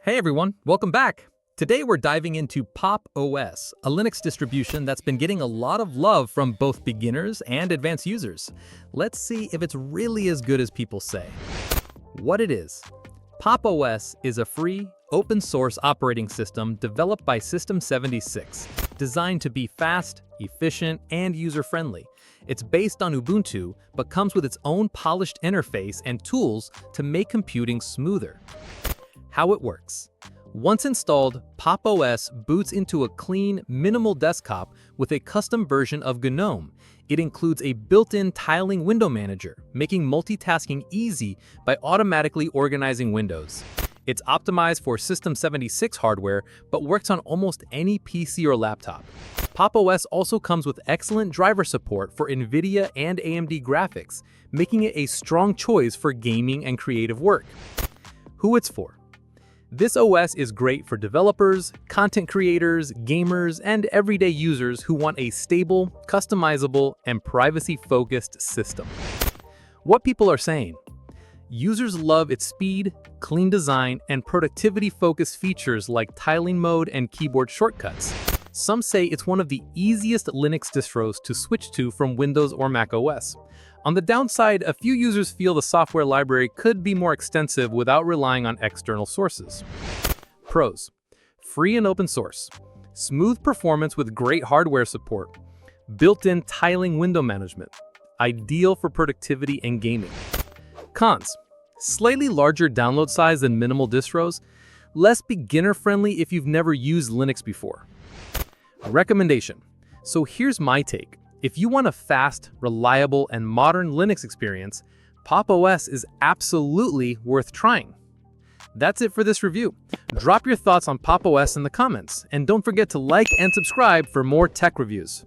Hey everyone, welcome back. Today we're diving into Pop! OS, a Linux distribution that's been getting a lot of love from both beginners and advanced users. Let's see if it's really as good as people say. What it is. Pop! OS is a free, open-source operating system developed by System76, designed to be fast, efficient, and user-friendly. It's based on Ubuntu, but comes with its own polished interface and tools to make computing smoother. How it works. Once installed, Pop! OS boots into a clean, minimal desktop with a custom version of GNOME. It includes a built-in tiling window manager, making multitasking easy by automatically organizing windows. It's optimized for System76 hardware, but works on almost any PC or laptop. Pop! OS also comes with excellent driver support for NVIDIA and AMD graphics, making it a strong choice for gaming and creative work. Who it's for. This OS is great for developers, content creators, gamers, and everyday users who want a stable, customizable, and privacy-focused system. What people are saying. Users love its speed, clean design, and productivity-focused features like tiling mode and keyboard shortcuts. Some say it's one of the easiest Linux distros to switch to from Windows or Mac OS. On the downside, a few users feel the software library could be more extensive without relying on external sources. Pros. Free and open source. Smooth performance with great hardware support. Built-in tiling window management. Ideal for productivity and gaming. Cons. Slightly larger download size than minimal distros. Less beginner-friendly if you've never used Linux before. Recommendation. So here's my take. If you want a fast, reliable, and modern Linux experience, Pop! OS is absolutely worth trying. That's it for this review. Drop your thoughts on Pop! OS in the comments, and don't forget to like and subscribe for more tech reviews.